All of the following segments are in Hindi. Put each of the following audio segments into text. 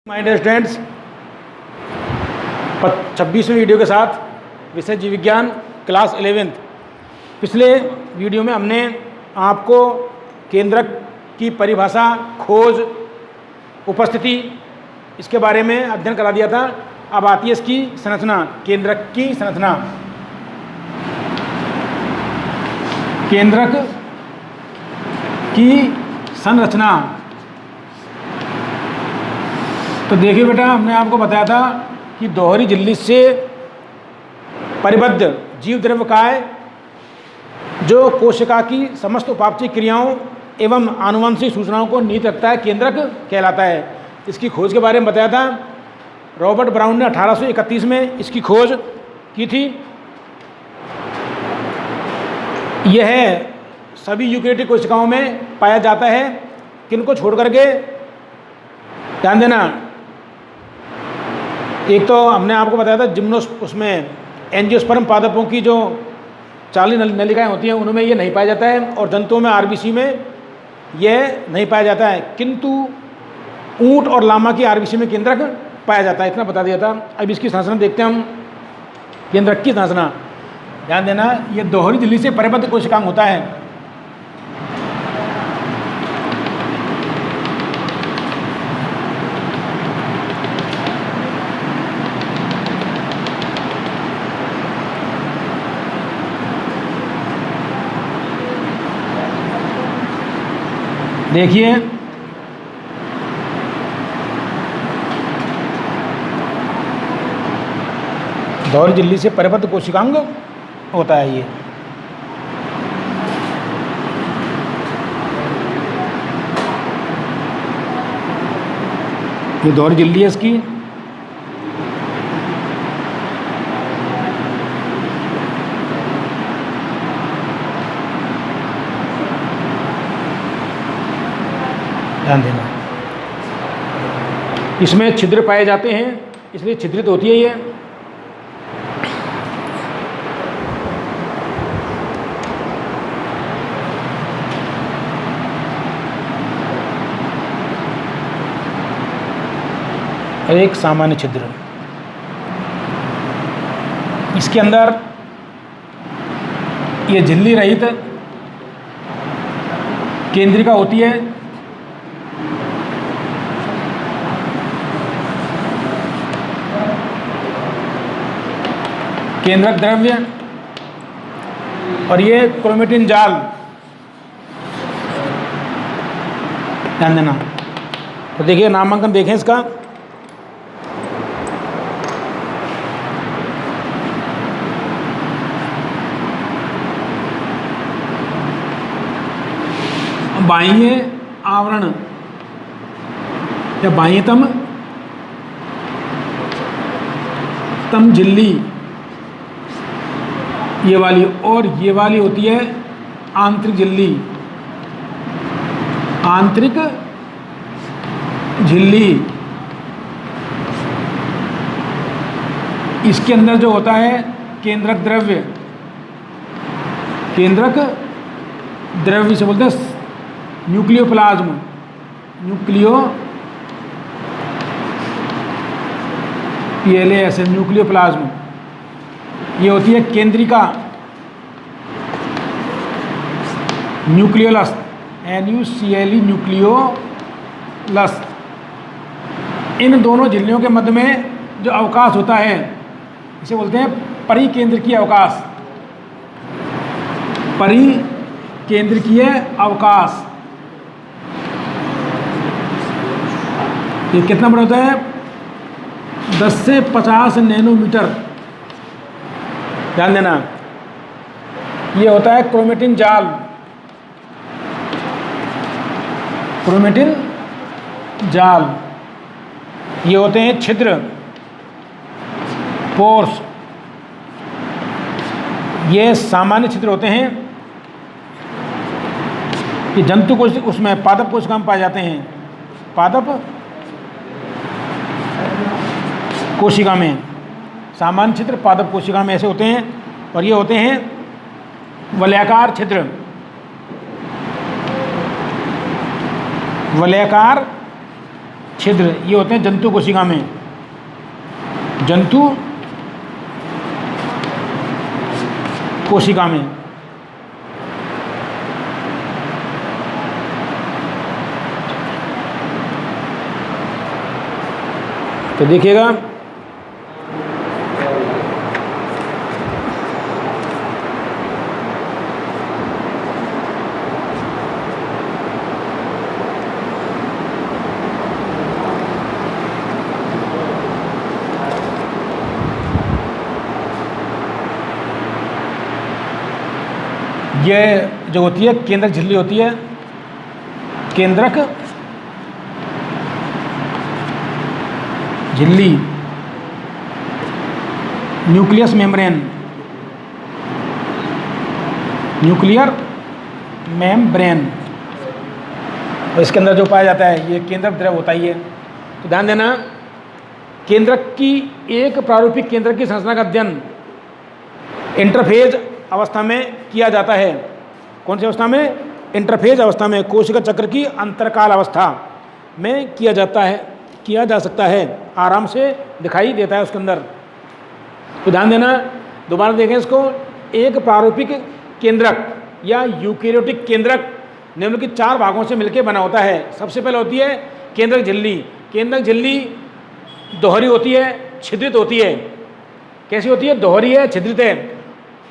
माय डियर स्टूडेंट्स, 26वें वीडियो के साथ विषय जीव विज्ञान क्लास 11th। पिछले वीडियो में हमने आपको केंद्रक की परिभाषा, खोज, उपस्थिति इसके बारे में अध्ययन करा दिया था। अब आती है इसकी संरचना, केंद्रक की संरचना। केंद्रक की संरचना तो देखिए बेटा, हमने आपको बताया था कि दोहरी झिल्ली से परिबद्ध जीव द्रव्यकाय जो कोशिका की समस्त उपापचय क्रियाओं एवं आनुवंशिक सूचनाओं को निहित रखता है, केंद्रक कहलाता है। इसकी खोज के बारे में बताया था। रॉबर्ट ब्राउन ने 1831 में इसकी खोज की थी। यह सभी यूकेरियोटिक कोशिकाओं में पाया जाता है। किनको छोड़ करके, ध्यान देना। एक तो हमने आपको बताया था उसमें एंजियोस्पर्म पादपों की जो 40 नलिकाएं होती हैं उनमें ये नहीं पाया जाता है, और जंतुओं में आरबीसी में यह नहीं पाया जाता है, किंतु ऊंट और लामा की आरबीसी में केंद्रक पाया जाता है। इतना बता दिया था। अब इसकी संरचना देखते हैं हम। केंद्रक की संरचना, ध्यान देना, ये दोहरी झिल्ली से परिबद्ध कोशिकांग होता है। देखिए, दोहरी झिल्ली से परिबद्ध कोशिकांग होता है ये दोहरी झिल्ली है इसकी। ध्यान देना, इसमें छिद्र पाए जाते हैं, इसलिए छिद्रित होती है ये। एक सामान्य छिद्र, इसके अंदर ये झिल्ली रहित केंद्रिका होती है। केंद्रक द्रव्य, और ये क्रोमेटिन जाल, ध्यान देना। तो देखिए, नामांकन देखें इसका। बाह्य आवरण या बाह्यतम झिल्ली ये वाली, और ये वाली होती है आंतरिक झिल्ली। आंतरिक झिल्ली, इसके अंदर जो होता है केंद्रक द्रव्य, केंद्रक द्रव्य से बोलते हैं न्यूक्लियोप्लाज्म। न्यूक्लियोप्लाज्म ये होती है केंद्रिका। Nucleolus, NUCLE, nucleolus. इन दोनों झिल्लियों के मध्य में जो अवकाश होता है इसे बोलते हैं परिकेंद्रकीय अवकाश। परिकेंद्रकीय अवकाश ये कितना बड़ा होता है? 10 से 50 नैनोमीटर। ध्यान देना, ये होता है क्रोमेटिन जाल। क्रोमेटिन जाल, ये होते हैं छिद्र, पोर्स। ये सामान्य छिद्र होते हैं। ये जंतु कोशिका, उसमें पादप कोशिका में पाए जाते हैं। पादप कोशिका में सामान्य छिद्र, पादप कोशिका में ऐसे होते हैं। और ये होते हैं वलयाकार छिद्र। वलयाकार छिद्र ये होते हैं जंतु कोशिका में, जंतु कोशिका में। तो देखिएगा ये जो होती है केंद्रक झिल्ली होती है, केंद्रक झिल्ली, न्यूक्लियस मेम्ब्रेन, न्यूक्लियर मेम्ब्रेन, और इसके अंदर जो पाया जाता है ये केंद्रक द्रव होता ही है। तो ध्यान देना, केंद्रक की एक प्रारूपिक केंद्रक की संरचना का अध्ययन इंटरफेज अवस्था में किया जाता है। कौन सी अवस्था में? इंटरफेज अवस्था में, कोशिका चक्र की अंतरकाल अवस्था में किया जा सकता है, आराम से दिखाई देता है उसके अंदर। तो ध्यान देना, दोबारा देखें इसको, एक प्रारूपिक केंद्रक या यूकेरियोटिक केंद्रक निम्नलिखित 4 भागों से मिलकर बना होता है। सबसे पहले होती है केंद्रक झिल्ली। केंद्रक झिल्ली दोहरी होती है, छिद्रित होती है। कैसी होती है? दोहरी है, छिद्रित है।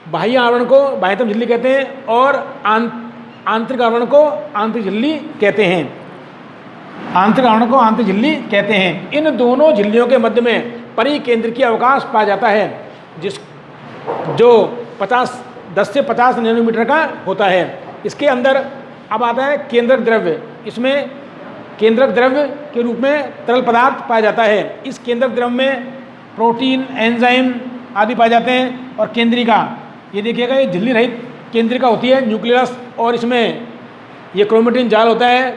बाह्य आवरण को बाह्यतम झिल्ली कहते हैं और आंतरिक आवरण को आंतरिक झिल्ली कहते हैं। आंतरिक आवरण को आंतरिक झिल्ली कहते हैं। इन दोनों झिल्लियों के मध्य में परिकेंद्रकीय अवकाश पाया जाता है, जो 10 से 50 नैनोमीटर का होता है। इसके अंदर अब आता है केंद्रक द्रव्य। इसमें केंद्रक द्रव्य के रूप में तरल पदार्थ पाया जाता है। इस केंद्रक द्रव्य में प्रोटीन, एंजाइम आदि पाए जाते हैं। और केंद्रिका, ये देखिएगा, ये झिल्ली रहित केंद्रिका होती है, न्यूक्लियस, और इसमें ये क्रोमेटिन जाल होता है,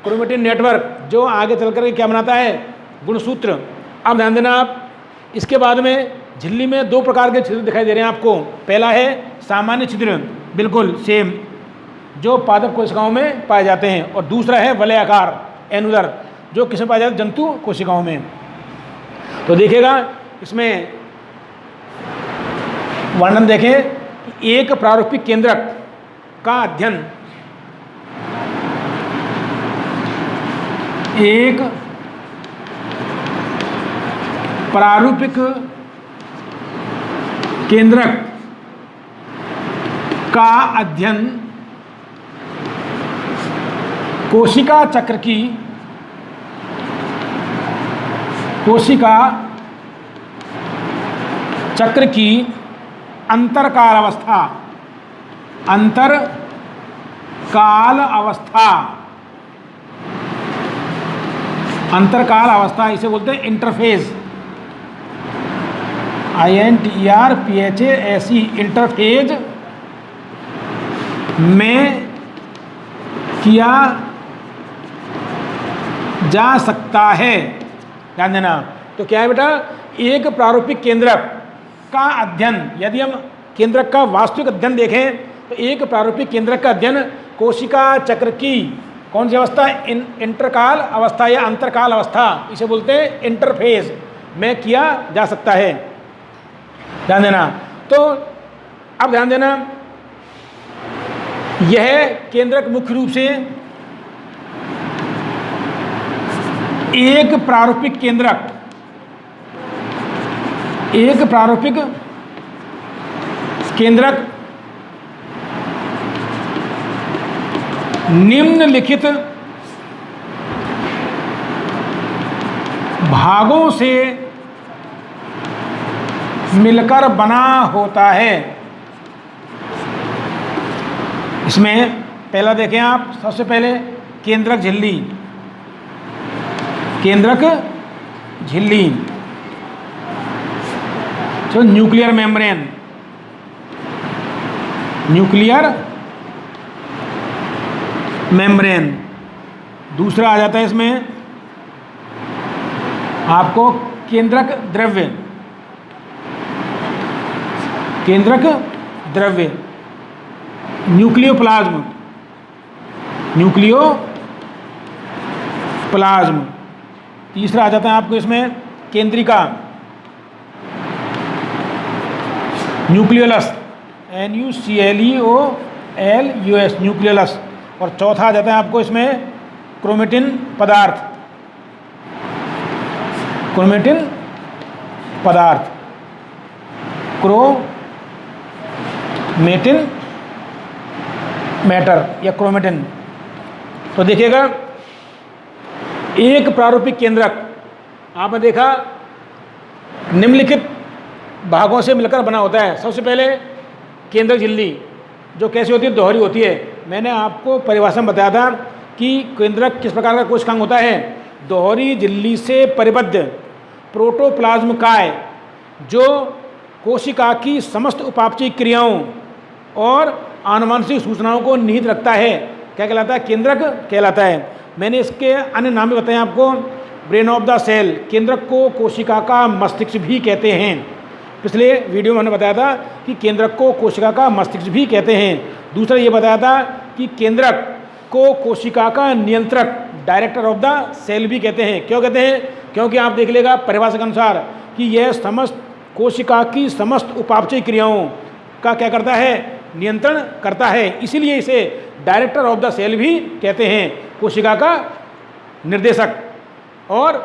क्रोमेटिन नेटवर्क, जो आगे चल कर क्या बनाता है? गुणसूत्र। अब ध्यान देना आप, इसके बाद में झिल्ली में 2 प्रकार के छिद्र दिखाई दे रहे हैं आपको। पहला है सामान्य छिद्र, बिल्कुल सेम, जो पादप कोशिकाओं में पाए जाते हैं, और दूसरा है वलयाकार, एनुलर, जो किसमें पाया जाता है? जंतु कोशिकाओं में। तो देखिएगा इसमें वर्णन देखें, एक प्रारूपिक केंद्रक का अध्ययन, एक प्रारूपिक केंद्रक का अध्ययन कोशिका चक्र की अंतरकाल अवस्था, इसे बोलते हैं इंटरफेज, INTERPHASE, इंटरफेज में किया जा सकता है। ध्यान देना, तो क्या है बेटा? एक प्रारूपिक केंद्रक का अध्ययन, यदि हम केंद्रक का वास्तविक अध्ययन देखें तो एक प्रारूपिक केंद्रक का अध्ययन कोशिका चक्र की कौन सी अवस्था? इंटरकाल अवस्था या अंतरकाल अवस्था, इसे बोलते हैं इंटरफेज में किया जा सकता है। ध्यान देना, तो अब ध्यान देना, यह केंद्रक मुख्य रूप से एक प्रारूपिक केंद्रक निम्नलिखित भागों से मिलकर बना होता है। इसमें पहला देखें आप, सबसे पहले केंद्रक झिल्ली, तो न्यूक्लियर मेम्ब्रेन। दूसरा आ जाता है इसमें आपको केंद्रक द्रव्य, न्यूक्लियोप्लाज्म, तीसरा आ जाता है आपको इसमें केंद्रिका, न्यूक्लियोलस, NuCleolus, न्यूक्लियोलस। और चौथा आ जाता है आपको इसमें क्रोमेटिन पदार्थ, क्रोमेटिन पदार्थ, क्रोमेटिन मैटर या क्रोमेटिन। तो देखिएगा, एक प्रारूपिक केंद्रक आपने देखा निम्नलिखित भागों से मिलकर बना होता है। सबसे पहले केंद्रक झिल्ली, जो कैसी होती है, दोहरी होती है। मैंने आपको परिभाषा में बताया था कि केंद्रक किस प्रकार का कोशिकांग होता है। दोहरी झिल्ली से परिबद्ध प्रोटोप्लाज्म काय, जो कोशिका की समस्त उपापचयी क्रियाओं और आनुवंशिक सूचनाओं को निहित रखता है, क्या कहलाता है, केंद्रक कहलाता है। मैंने इसके अन्य नाम भी बताए आपको। ब्रेन ऑफ द सेल, केंद्रक को कोशिका का मस्तिष्क भी कहते हैं। पिछले वीडियो में मैंने बताया था कि केंद्रक को कोशिका का मस्तिष्क भी कहते हैं। दूसरा ये बताया था कि केंद्रक को कोशिका का नियंत्रक, डायरेक्टर ऑफ द सेल भी कहते हैं। क्यों कहते हैं? क्योंकि आप देख लेगा परिभाषा के अनुसार कि यह समस्त कोशिका की समस्त उपापचयी क्रियाओं का क्या करता है, नियंत्रण करता है। इसीलिए इसे डायरेक्टर ऑफ द सेल भी कहते हैं। कोशिका का निर्देशक और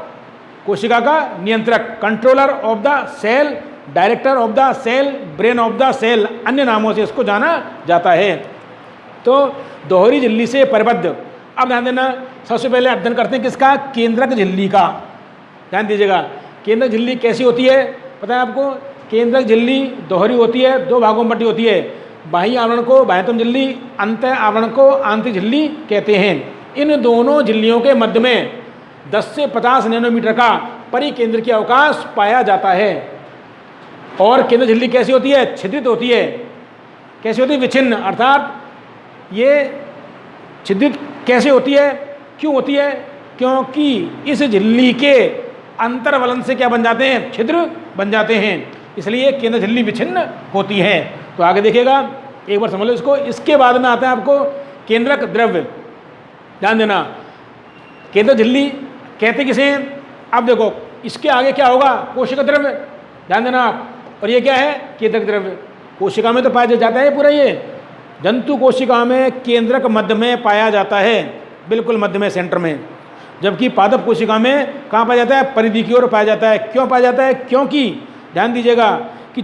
कोशिका का नियंत्रक, controller of the cell, director of the cell, brain of the cell, अन्य नामों से इसको जाना जाता है। तो दोहरी झिल्ली से परिबद्ध, अब ध्यान देना, सबसे पहले अध्ययन करते हैं किसका, केंद्रक झिल्ली का। ध्यान दीजिएगा, केंद्रक झिल्ली कैसी होती है पता है आपको। केंद्रक झिल्ली दोहरी होती है, दो भागों में बटी होती है। बाह्य आवरण को बाह्यतम झिल्ली, अंत आवरण को आंतरिक झिल्ली कहते हैं। इन दोनों झिल्लियों के मध्य में 10 से 50 नैनोमीटर का परिकेंद्र की अवकाश पाया जाता है। और केंद्र झिल्ली कैसी होती है, छिद्रित होती है। कैसी होती है, विच्छिन्न, अर्थात ये छिद्रित कैसे होती है, क्यों होती है, क्योंकि इस झिल्ली के अंतर्वलन से क्या बन जाते हैं, छिद्र बन जाते हैं, इसलिए केंद्र झिल्ली विच्छिन्न होती है। तो आगे देखिएगा, एक बार समझ लो इसको। इसके बाद में आता है आपको केंद्रक द्रव्य। ध्यान देना, केंद्र झिल्ली कहते किसे हैं। अब देखो इसके आगे क्या होगा, कोशिका द्रव्य। ध्यान देना आप, और ये क्या है, केंद्रक द्रव्य। कोशिका में तो पाया जाता है पूरा, ये जंतु कोशिका में केंद्रक मध्य में पाया जाता है, बिल्कुल मध्य में, सेंटर में। जबकि पादप कोशिका में कहाँ पाया जाता है, परिधि की ओर पाया जाता है। क्यों पाया जाता है, क्योंकि ध्यान दीजिएगा कि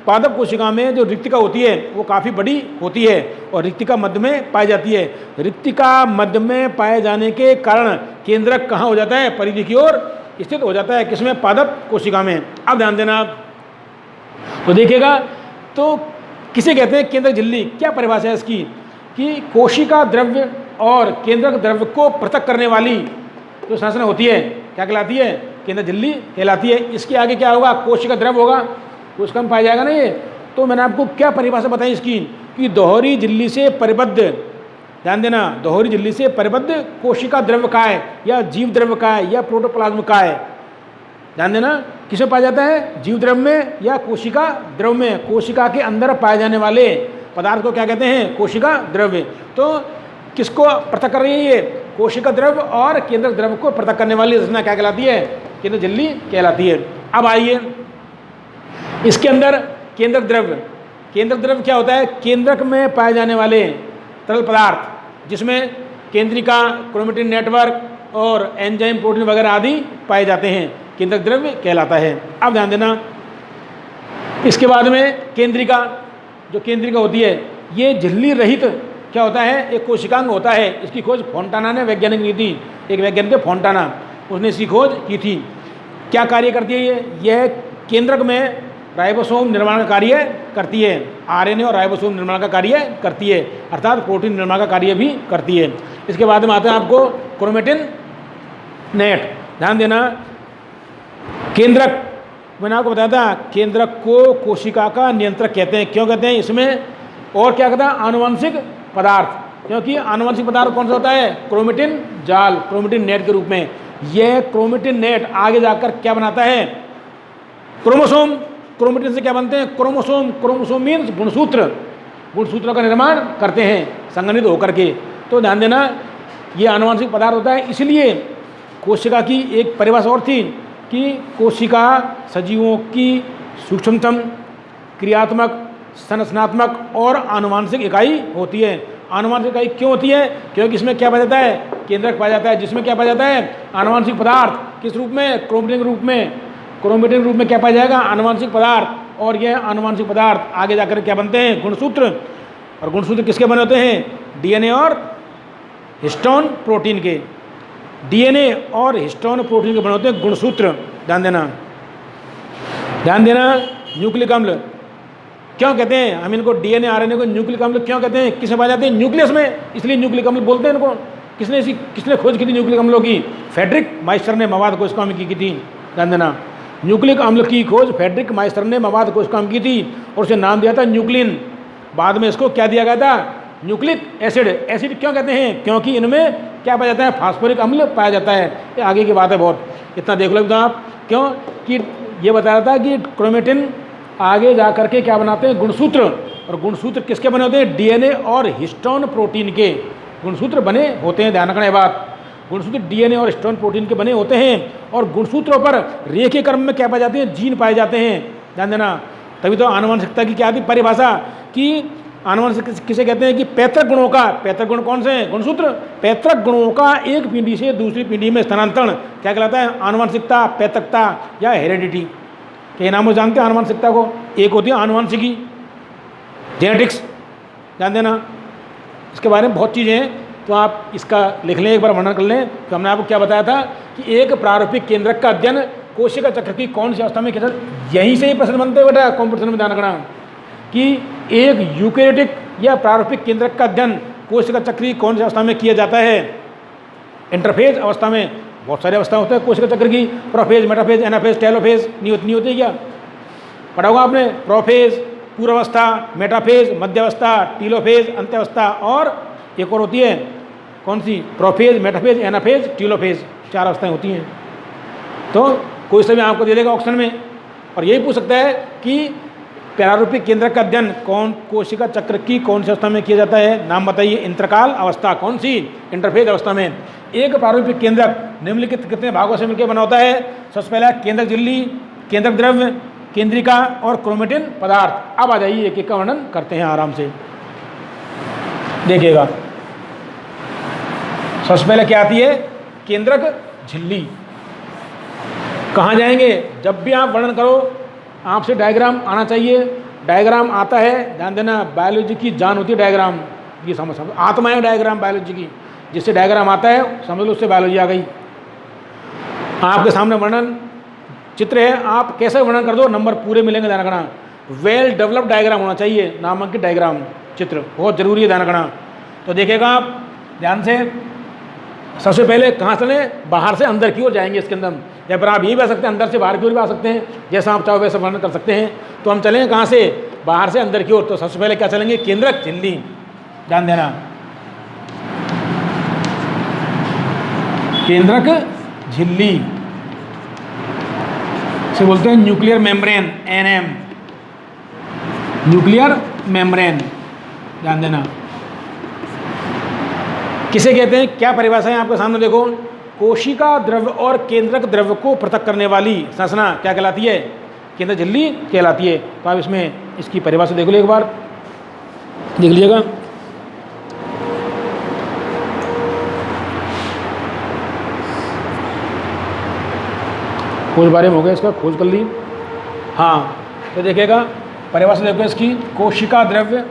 पादप कोशिका में जो रिक्तिका होती है वो काफ़ी बड़ी होती है और रिक्तिका मध्य में पाई जाती है। रिक्तिका मध्य में पाए जाने के कारण केंद्रक कहाँ हो जाता है, परिधि की ओर स्थित हो जाता है। किसमें, पादप कोशिका में। अब ध्यान देना आप, तो देखिएगा, तो किसे कहते हैं केंद्रक झिल्ली। क्या परिभाषा है इसकी, कि कोशिका द्रव्य और केंद्रक द्रव्य को पृथक करने वाली जो संरचना होती है क्या कहलाती है, केंद्रक झिल्ली कहलाती है। इसके आगे क्या होगा, कोशिका द्रव्य होगा, कोशिका में पाया जाएगा ना ये। तो मैंने आपको क्या परिभाषा बताई इसकी, कि दोहरी झिल्ली से परिबद्ध, ध्यान देना, दोहरी झिल्ली से परिबद्ध कोशिका द्रव्य काय या जीव द्रव्य काय या प्रोटोप्लाज्म काय। ध्यान देना, किसमें पाया जाता है, जीव द्रव्य में या कोशिका द्रव्य में। कोशिका के अंदर पाए जाने वाले पदार्थ को क्या कहते हैं, कोशिका द्रव्य। तो किसको पृथक कर रही है ये, कोशिका द्रव्य और केंद्रक द्रव्य को पृथक करने वाली रचना क्या कहलाती है, केंद्रक झिल्ली कहलाती है। अब आइए इसके अंदर केंद्रक द्रव्य। केंद्रक द्रव्य क्या होता है, केंद्रक में पाए जाने वाले तरल पदार्थ जिसमें केंद्रिका, क्रोमेटिन नेटवर्क और एंजाइम, प्रोटीन वगैरह आदि पाए जाते हैं, केंद्रक द्रव्य कहलाता है। अब ध्यान देना, इसके बाद में केंद्रिका, जो केंद्रिका होती है ये झिल्ली रहित क्या होता है, एक कोशिकांग होता है। इसकी खोज फोंटाना ने वैज्ञानिक की थी, एक वैज्ञानिक फोंटाना, उसने इसकी खोज की थी। क्या कार्य करती है ये, यह केंद्रक में राइबोसोम निर्माण का कार्य करती है, आरएनए और राइबोसोम निर्माण का कार्य करती है, अर्थात प्रोटीन निर्माण का कार्य भी करती है। इसके बाद में आता है आपको क्रोमेटिन नेट। ध्यान देना, केंद्रक, मैंने आपको बताया था, केंद्रक को कोशिका का नियंत्रक कहते हैं। क्यों कहते हैं, इसमें और क्या कहता है, आनुवंशिक पदार्थ, क्योंकि आनुवंशिक पदार्थ कौन सा होता है, क्रोमेटिन जाल, क्रोमेटिन नेट के रूप में। यह क्रोमेटिन नेट आगे जाकर क्या बनाता है, क्रोमोसोम। क्रोमेटिन से क्या बनते हैं, क्रोमोसोम। क्रोमोसोम मीन्स गुणसूत्र, गुणसूत्रों का निर्माण करते हैं संगठित होकर के। तो ध्यान देना, ये आनुवंशिक पदार्थ होता है, इसलिए कोशिका की एक परिभाषा और थी कि कोशिका सजीवों की सूक्ष्मतम, क्रियात्मक, संरचनात्मक और आनुवंशिक इकाई होती है। आनुवंशिक इकाई क्यों होती है? क्योंकि इसमें क्या पाया जाता है? केंद्रक पाया जाता है, जिसमें क्या पाया जाता है? आनुवंशिक पदार्थ। किस रूप में? क्रोमेटिन रूप में। क्रोमेटिन रूप में क्या पाया जाएगा? आनुवंशिक पदार्थ। और यह आनुवंशिक पदार्थ आगे जाकर क्या बनते हैं? गुणसूत्र। और गुणसूत्र किसके बने होते हैं? डीएनए और हिस्टोन प्रोटीन के। डीएनए और हिस्टोन प्रोटीन के बने होते हैं गुणसूत्र। ध्यान देना, ध्यान देना। न्यूक्लिक अम्ल क्यों कहते हैं हम इनको? डीएनए आरएनए को न्यूक्लिक अम्ल क्यों कहते हैं? किसमें पाए जाते हैं? न्यूक्लियस में, इसलिए न्यूक्लिक अम्ल बोलते हैं इनको। किसने खोज की थी न्यूक्लिक अम्लों की? फ्रेडरिक माइस्टर ने मवाद कोशिकाओं में की थी। ध्यान देना, न्यूक्लिक अम्ल की खोज फ्रेडरिक माइस्टर ने मवाद कोशिकाओं में की थी और उसे नाम दिया था न्यूक्लिन। बाद में इसको क्या दिया गया था? Nucleic acid. एसिड क्यों कहते हैं? क्योंकि इनमें क्या पाया जाता है? फास्फोरिक अम्ल पाया जाता है। ये आगे की बात है बहुत, इतना देख लो आप। क्यों कि ये बता रहा था कि क्रोमेटिन आगे जा करके क्या बनाते हैं? गुणसूत्र। और गुणसूत्र किसके बने होते हैं? डीएनए और हिस्टोन प्रोटीन के गुणसूत्र बने होते हैं। ध्यान रखना है बात, गुणसूत्र डीएनए और हिस्टोन प्रोटीन के बने होते हैं। और गुणसूत्रों पर रेखीय क्रम में क्या पाए जाते हैं? जीन पाए जाते हैं। ध्यान देना, तभी तो आनुवंशिकता की क्या थी परिभाषा कि आनुवंशिक किसे कहते हैं? कि पैतृक गुणों का, पैतृक गुण कौन से हैं? गुणसूत्र। पैतृक गुणों का एक पीढ़ी से दूसरी पीढ़ी में स्थानांतरण क्या कहलाता है? आनुवंशिकता, पैतृकता या हेरेडिटी के नामों जानते हैं आनुवंशिकता को। एक होती है आनुवंशिकी, जेनेटिक्स। ध्यान देना, इसके बारे में बहुत चीज़ें हैं, तो आप इसका लिख लें, एक बार वर्णन कर लें। तो हमने आपको क्या बताया था कि एक प्रारूपिक केंद्रक का अध्ययन कोशिका चक्र की कौन सी अवस्था में किया? यहीं से ही प्रश्न बनते हैं बेटा कॉम्पिटिशन में। ध्यान रखना कि एक यूकेरियोटिक या प्रारूपिक केंद्रक का अध्ययन कोशिका चक्र की कौन सी अवस्था में किया जाता है? इंटरफेज अवस्था में। बहुत सारी अवस्था होते हैं कोशिका चक्र की, प्रोफेज, मेटाफेज, एनाफेज, टेलोफेज। नहीं होती क्या? पढ़ा होगा आपने, प्रोफेज पूर्वावस्था, मेटाफेज मध्यावस्था, टीलोफेज अंत्यावस्था, और एक और होती है कौन सी? Prophase, metaphase, anaphase, telophase. 4 अवस्थाएं होती हैं। तो कोई सा भी आपको दे देगा ऑप्शन में, और यही पूछ सकता है कि प्रारूपिक केंद्रक का अध्ययन कौन कोशिका चक्र की कौन सी अवस्था में किया जाता है? नाम बताइए। इंतरकाल अवस्था। कौन सी? इंटरफेज अवस्था में। एक प्रारूपिक केंद्रक निम्नलिखित कितने भागों से मिलकर बना होता है? सबसे पहला केंद्रक झिल्ली, केंद्रक द्रव्य, केंद्रिका और क्रोमेटिन पदार्थ। अब आ जाइए, एक एक का वर्णन करते हैं आराम से, देखिएगा। सबसे पहले क्या आती है? केंद्रक झिल्ली। कहाँ जाएंगे? जब भी आप वर्णन करो आपसे डायग्राम आना चाहिए। डायग्राम आता है, ध्यान देना, बायोलॉजी की जान होती है डायग्राम। ये समझ आत्मा है डायग्राम बायोलॉजी की। जिससे डायग्राम आता है समझ लो उससे बायोलॉजी आ गई। आपके सामने वर्णन चित्र है, आप कैसे वर्णन कर दो नंबर पूरे मिलेंगे। ध्यान रखना, वेल डेवलप्ड डायग्राम होना चाहिए, नामांकित डायग्राम, चित्र बहुत जरूरी है। ध्यान रखना। तो देखिएगा आप ध्यान से। सबसे पहले कहाँ चले? बाहर से अंदर की ओर जाएंगे इसके अंदर, या फिर आप ये भी आ सकते हैं अंदर से बाहर की ओर भी आ सकते हैं, जैसा आप चाहो वैसा वर्णन कर सकते हैं। तो हम चलेंगे कहाँ से? बाहर से अंदर की ओर। तो सबसे पहले क्या चलेंगे? केंद्रक झिल्ली। ध्यान देना, केंद्रक झिल्ली से बोलते हैं nuclear membrane, NM, nuclear membrane. ध्यान देना, किसे कहते हैं? क्या परिभाषा है आपके सामने देखो। कोशिका द्रव्य और केंद्रक द्रव्य को पृथक करने वाली संरचना क्या कहलाती है? केंद्रक झिल्ली कहलाती है। तो आप इसमें इसकी परिभाषा देख लो, एक बार देख लीजिएगा। खोज बारे में हो गया, इसका खोज कर ली। हाँ, तो देखिएगा परिभाषा देखो इसकी। कोशिका द्रव्य,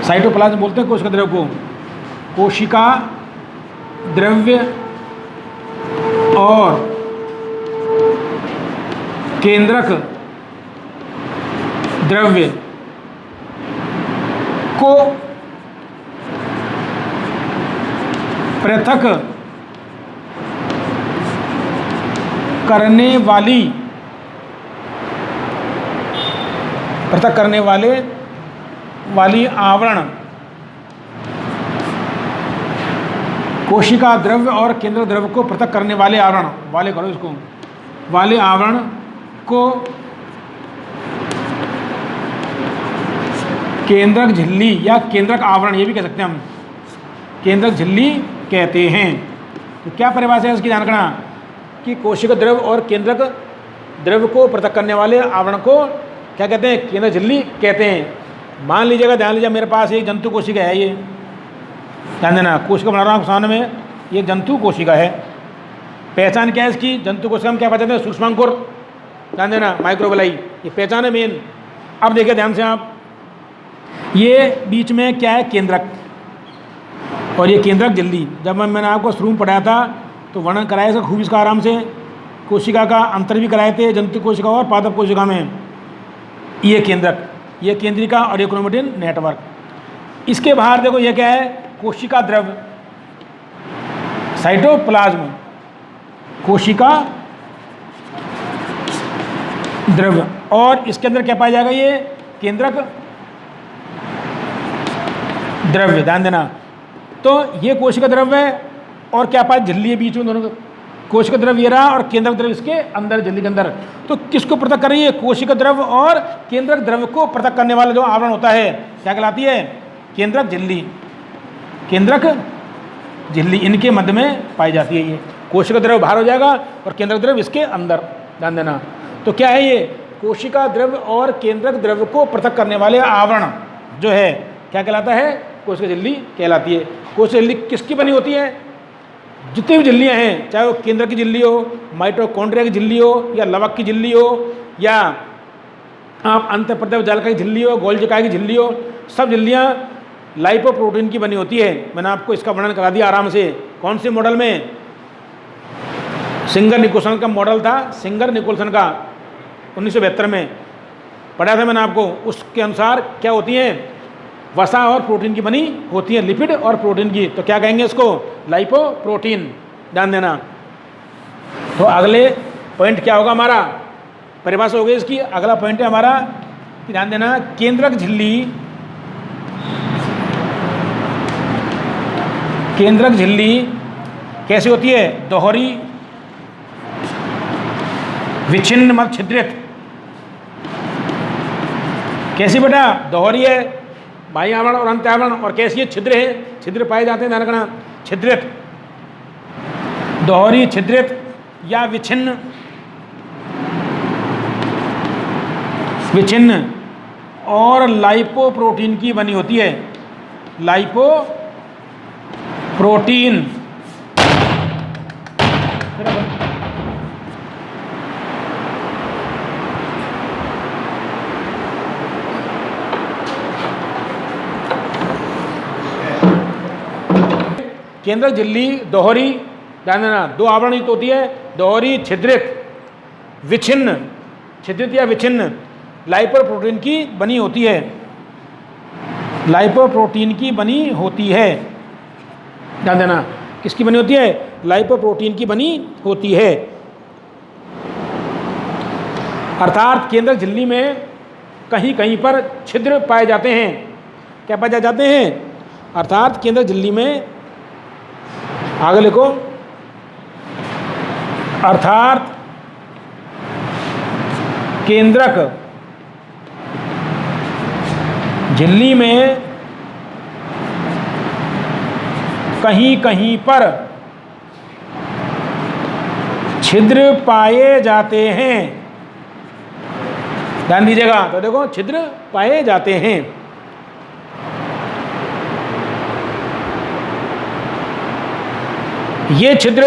साइटोप्लाज्म बोलते हैं कोशिका द्रव्य को। कोशिका द्रव्य और केंद्रक द्रव्य को पृथक करने वाली, पृथक करने वाली आवरण, कोशिका द्रव्य और केंद्र द्रव्य को पृथक करने वाले आवरण, वाले करो इसको, वाले आवरण को केंद्रक झिल्ली या केंद्रक आवरण, ये भी कह सकते हैं हम, केंद्रक झिल्ली कहते हैं। तो क्या परिभाषा है इसकी ध्यान रखना कि कोशिका द्रव और केंद्रक द्रव को पृथक करने वाले आवरण को क्या कहते हैं? केंद्रक झिल्ली कहते हैं। मान लीजिएगा, ध्यान लीजिए, मेरे पास एक जंतु कोशिका है, ये ध्यान देना, कोशिका बना रहा हूँ सामने में, ये जंतु कोशिका है। पहचान क्या है इसकी? जंतु कोशिका हम क्या पहचानते हैं? सूक्ष्मांकुर, ध्यान देना, माइक्रोबलाई, ये पहचान है मेन। अब देखिए ध्यान से आप, ये बीच में क्या है? केंद्रक, और ये केंद्रक झिल्ली। जब मैंने आपको शुरू में पढ़ाया था तो वर्णन कराया इसका खूब, इसका आराम से, कोशिका का अंतर भी कराए थे जंतु कोशिका और पादप कोशिका में। ये केंद्रक, ये केंद्रिका और ये क्रोमेटिन नेटवर्क। इसके बाहर देखो ये क्या है? कोशिका द्रव, साइटोप्लाज्म, कोशिका द्रव, और इसके अंदर क्या पाया जाएगा? ये केंद्रक द्रव्य, ध्यान देना। तो ये कोशिका द्रव्य है और क्या पाया? झिल्ली है बीच में, दोनों कोशिका द्रव ये रहा और केंद्रक द्रव इसके अंदर, झिल्ली के अंदर। तो किसको पृथक कर रही है? कोशिका द्रव और केंद्रक द्रव को पृथक करने वाला जो आवरण होता है क्या कहलाती है? केंद्रक झिल्ली, केंद्रक झिल्ली, इनके मध्य में पाई जाती है। ये कोशिका द्रव बाहर हो जाएगा और केंद्रक द्रव इसके अंदर, ध्यान देना। तो क्या है ये? कोशिका द्रव और केंद्रक द्रव को पृथक करने वाले आवरण जो है क्या कहलाता है? कोशिका झिल्ली कहलाती है। कोशिका झिल्ली किसकी बनी होती है? जितनी भी झिल्लियाँ हैं, चाहे वो केंद्र की झिल्ली हो, माइटोकॉन्ड्रिया की झिल्ली हो, या लवक की झिल्ली हो, या आप अंतःप्रदेश जालिका की झिल्ली हो, गोल्जिकाई की झिल्ली हो, सब झिल्लियाँ लाइपोप्रोटीन की बनी होती है। मैंने आपको इसका वर्णन करा दिया आराम से। कौन से मॉडल में? सिंगर निकोलसन का मॉडल था, सिंगर निकोलसन का 1972 में पढ़ा था मैंने आपको। उसके अनुसार क्या होती हैं? वसा और प्रोटीन की बनी होती है, लिपिड और प्रोटीन की। तो क्या कहेंगे इसको? लाइपोप्रोटीन, ध्यान देना। तो अगले पॉइंट क्या होगा हमारा? परिभाषा हो गई इसकी। अगला पॉइंट है हमारा, ध्यान देना, केंद्रक झिल्ली, केंद्रक झिल्ली कैसी होती है? दोहरी, विच्छिन्न मत छिद्रित। कैसी बेटा? दोहरी है, बाह्य आवरण और अंत आवरण, और कैसी है? छिद्र है, छिद्र पाए जाते हैं, ध्यान रखना, छिद्रित, दोहरी, छिद्रित या विच्छिन्न, विच्छिन्न, और लाइपोप्रोटीन की बनी होती है। लाइपोप्रोटीन, केंद्रक झिल्ली दोहरी, ध्यान देना, दो आवरण युक्त होती है, दोहरी, छिद्रित, विच्छिन्न, छिद्रित या विच्छिन्न, लाइपोप्रोटीन की बनी होती है, लाइपोप्रोटीन की बनी होती है, ध्यान देना। किसकी बनी होती है? लाइपोप्रोटीन की बनी होती है। अर्थात केंद्रक झिल्ली में कहीं कहीं पर छिद्र पाए जाते हैं। क्या पाए जाते हैं? अर्थात केंद्रक झिल्ली में, आगे लिखो, अर्थात केंद्रक झिल्ली में कहीं कहीं पर छिद्र पाए जाते हैं। ध्यान दीजिएगा, तो देखो, छिद्र पाए जाते हैं। ये छिद्र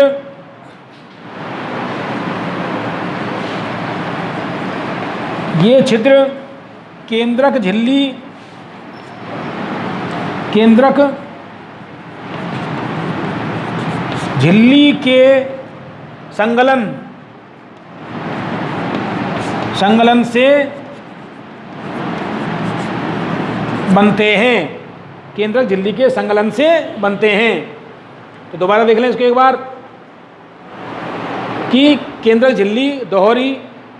केंद्रक झिल्ली, केंद्रक झिल्ली के संगलन से बनते हैं, केंद्रक झिल्ली के संगलन से बनते हैं। तो दोबारा देख लें इसको एक बार कि केंद्रक झिल्ली दोहरी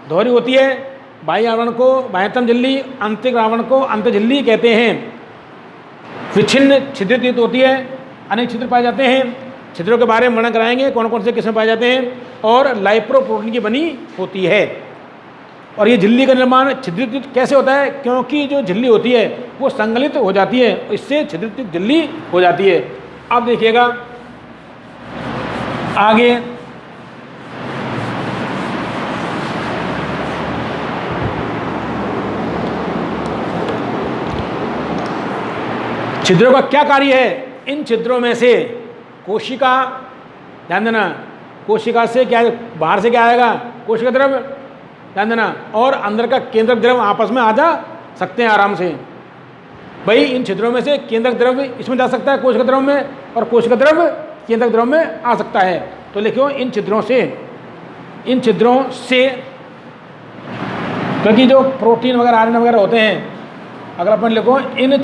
होती है, बाह्य आवरण को बाह्यतम झिल्ली, आंतरिक आवरण को अंत झिल्ली कहते हैं। विच्छिन्न छिद्रित होती है, अनेक छिद्र पाए जाते हैं। छिद्रों के बारे में वर्णन कराएंगे, कौन कौन से किस्में पाए जाते हैं, और लाइपोप्रोटीन की बनी होती है। और ये झिल्ली का निर्माण छिद्रित कैसे होता है? क्योंकि जो झिल्ली होती है वो संगलित हो जाती है, इससे छिद्रित झिल्ली हो जाती है। अब देखिएगा, आगे छिद्रों का क्या कार्य है? इन छिद्रों में से कोशिका, ध्यान देना, कोशिका से क्या, बाहर से क्या आएगा? कोशिका द्रव्य, ध्यान देना, और अंदर का केंद्रक द्रव्य आपस में आ जा सकते हैं आराम से। भाई इन छिद्रों में से केंद्रक द्रव्य इसमें जा सकता है कोशिका द्रव्य में, और कोशिका द्रव्य केंद्रक द्रव्य में आ सकता है। तो लिखो इन छिद्रों से, क्योंकि जो प्रोटीन वगैरह आयरन वगैरह होते हैं, अगर अपन लिखो इन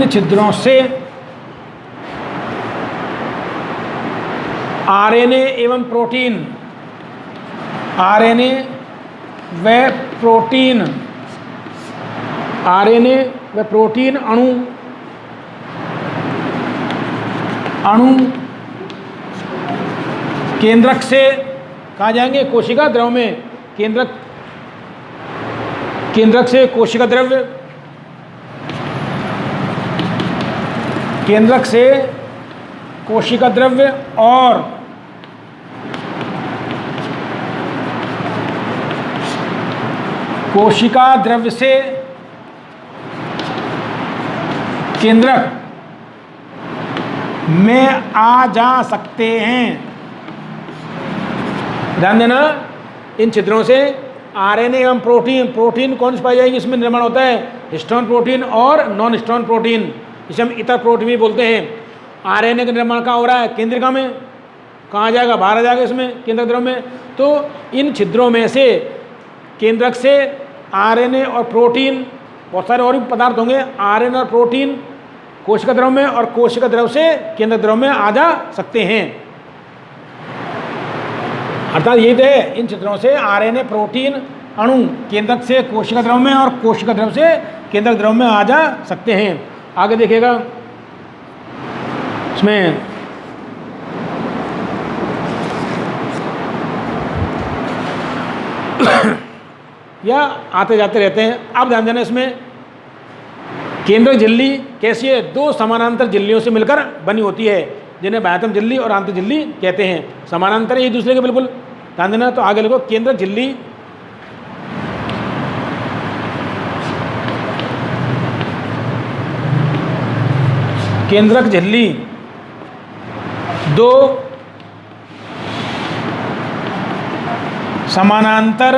छिद्रों से आरएनए एवं प्रोटीन, आरएनए व प्रोटीन अणु केंद्रक से कहाँ जाएंगे? कोशिका द्रव में। केंद्रक से कोशिका द्रव्य, केंद्रक से कोशिका द्रव्य और कोशिका द्रव्य से केंद्रक में आ जा सकते हैं। ध्यान देना, इन छिद्रों से आरएनए एवं प्रोटीन कौन सी पाई जाएगी? इसमें निर्माण होता है हिस्टोन प्रोटीन और नॉन हिस्टोन प्रोटीन, जिसे हम इतर प्रोटीन भी बोलते हैं। आरएनए का निर्माण कहाँ हो रहा है? केंद्रिका में। कहाँ जाएगा? बाहर आ जाएगा इसमें, केंद्रक द्रव्य में। तो इन छिद्रों में से केंद्रक से आरएनए और प्रोटीन, बहुत सारे और भी पदार्थ होंगे, आरएनए और प्रोटीन कोशिका द्रव्य में और कोशिका द्रव्य से केंद्रक द्रव्य में आ जा सकते हैं। अर्थात यही तो है, इन छिद्रों से आरएनए प्रोटीन अणु केंद्रक से कोशिका द्रव्य में और कोशिका द्रव्य से केंद्रक द्रव्य में आ जा सकते हैं। आगे देखिएगा इसमें या आते जाते रहते हैं। अब ध्यान देना, इसमें केंद्रक झिल्ली कैसी है? दो समानांतर झिल्लियों से मिलकर बनी होती है, जिन्हें बाह्यतम झिल्ली और आंतरिक झिल्ली कहते हैं। समानांतर है एक दूसरे के, बिल्कुल ध्यान देना। तो आगे लिखो केंद्रक झिल्ली दो समानांतर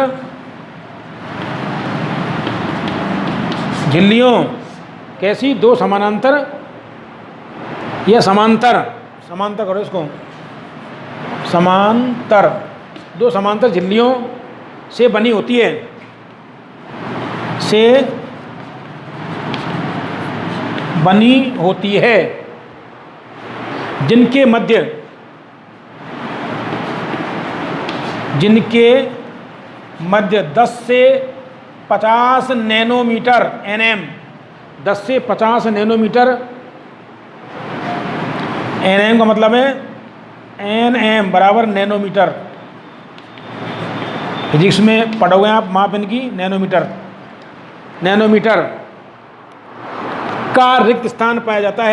झिल्लियों, कैसी? दो समानांतर या समांतर करो इसको, दो समांतर झिल्लियों से बनी होती है, जिनके मध्य 10 से 50 नैनोमीटर nm, 10 से 50 नैनोमीटर, nm का मतलब है nm बराबर नैनोमीटर। फिजिक्स में पढ़ोगे आप माप इनकी, नैनोमीटर का रिक्त स्थान पाया जाता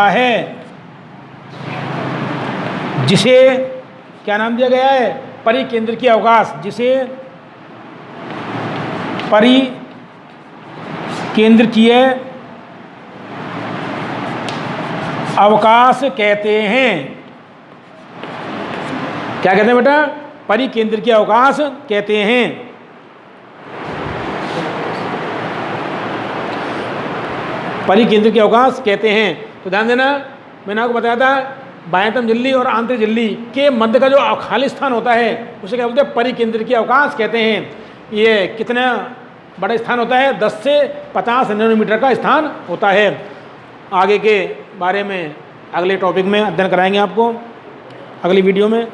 है, जिसे क्या नाम दिया गया है? परिकेंद्रकीय अवकाश, जिसे परिकेंद्रकीय अवकाश कहते हैं। क्या कहते हैं बेटा? परिकेंद्रकीय अवकाश कहते हैं। परिकेंद्रकीय अवकाश कहते हैं। तो ध्यान देना, मैंने आपको बताया था बाह्यतम झिल्ली और आंतरिक झिल्ली के मध्य का जो खाली स्थान होता है उसे क्या बोलते हैं? परिकेंद्रकीय अवकाश कहते हैं। ये कितना बड़ा स्थान होता है? 10 से 50 नैनोमीटर का स्थान होता है। आगे के बारे में अगले टॉपिक में अध्ययन कराएंगे आपको, अगली वीडियो में।